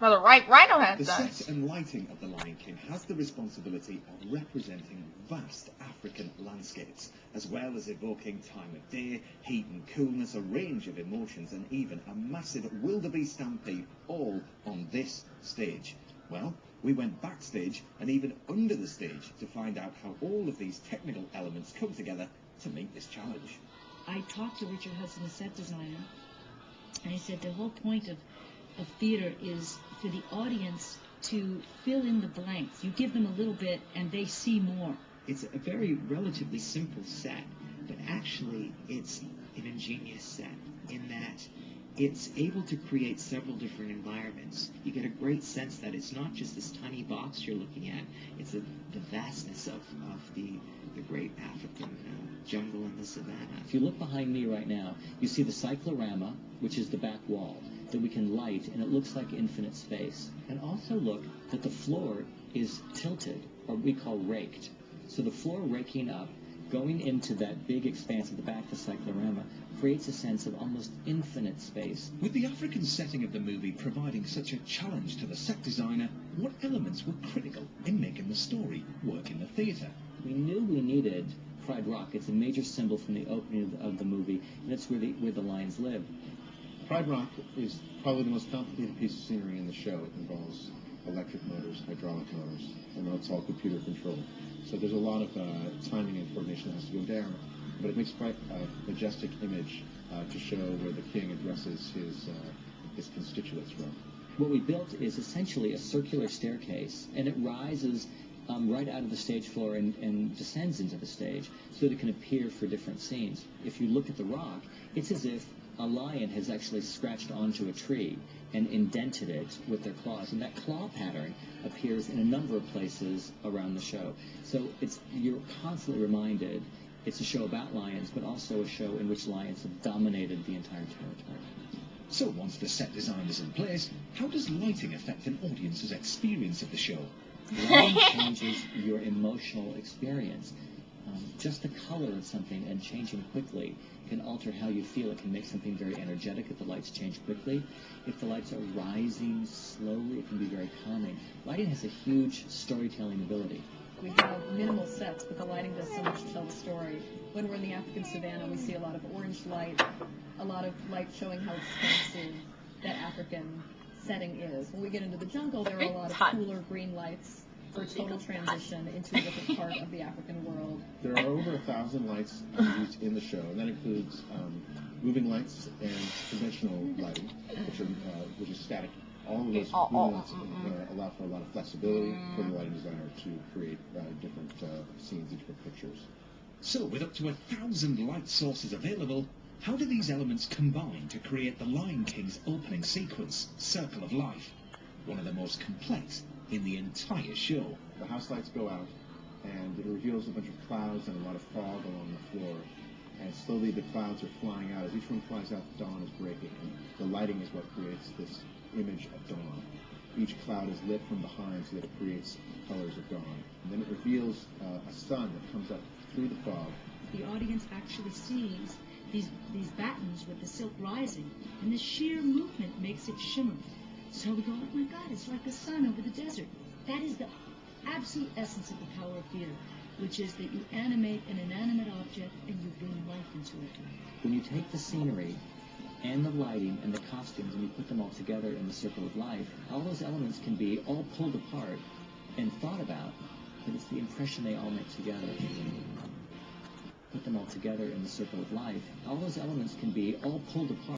Well, the rhino has The done. set and lighting of The Lion King has the responsibility of representing vast African landscapes, as well as evoking time of day, heat and coolness, a range of emotions, and even a massive wildebeest stampede, all on this stage. Well, we went backstage and even under the stage to find out how all of these technical elements come together to meet this challenge. I talked to Richard Hudson, the set designer, and he said the whole point of theater is for the audience to fill in the blanks. You give them a little bit and they see more. It's a very relatively simple set, but actually it's an ingenious set in that it's able to create several different environments. You get a great sense that it's not just this tiny box you're looking at, it's the vastness of the great African jungle and the savannah. If you look behind me right now, you see the cyclorama, which is the back wall, that we can light, and it looks like infinite space. And also look that the floor is tilted, or we call raked. So the floor raking up, going into that big expanse at the back of the cyclorama, creates a sense of almost infinite space. With the African setting of the movie providing such a challenge to the set designer, what elements were critical in making the story work in the theatre? We knew we needed Pride Rock. It's a major symbol from the opening of the movie, and it's where the lions live. Pride Rock is probably the most complicated piece of scenery in the show. It involves electric motors, hydraulic motors, and it's all computer controlled. So there's a lot of timing and coordination that has to go down, but it makes quite a majestic image to show where the king addresses his constituents from. What we built is essentially a circular staircase, and it rises right out of the stage floor and descends into the stage so that it can appear for different scenes. If you look at the rock, it's as if a lion has actually scratched onto a tree and indented it with their claws, and that claw pattern appears in a number of places around the show. So you're constantly reminded it's a show about lions, but also a show in which lions have dominated the entire territory. So once the set design is in place, how does lighting affect an audience's experience of the show? Lighting changes your emotional experience. Just the color of something and changing quickly can alter how you feel. It can make something very energetic if the lights change quickly. If the lights are rising slowly, it can be very calming. Lighting has a huge storytelling ability. We have minimal sets, but the lighting does so much to tell the story. When we're in the African savannah, we see a lot of orange light, a lot of light showing how expansive that African setting is. When we get into the jungle, there are a lot of cooler green lights for a total transition into a different part of the African world. There are over 1,000 lights used in the show, and that includes moving lights and conventional lighting, which is static. All of those moving lights allow for a lot of flexibility for the lighting designer to create different scenes and different pictures. So, with up to 1,000 light sources available, how do these elements combine to create the Lion King's opening sequence, Circle of Life, one of the most complex in the entire show? The house lights go out, and it reveals a bunch of clouds and a lot of fog along the floor. And slowly the clouds are flying out. As each one flies out, dawn is breaking. And the lighting is what creates this image of dawn. Each cloud is lit from behind so that it creates colors of dawn. And then it reveals a sun that comes up through the fog. The audience actually sees these battens with the silk rising, and the sheer movement makes it shimmer. So we go, oh my God, it's like the sun over the desert. That is the absolute essence of the power of theater, which is that you animate an inanimate object and you bring life into it. When you take the scenery and the lighting and the costumes and you put them all together in the Circle of Life, all those elements can be all pulled apart and thought about, but it's the impression they all make together. Put them all together in the Circle of Life, all those elements can be all pulled apart.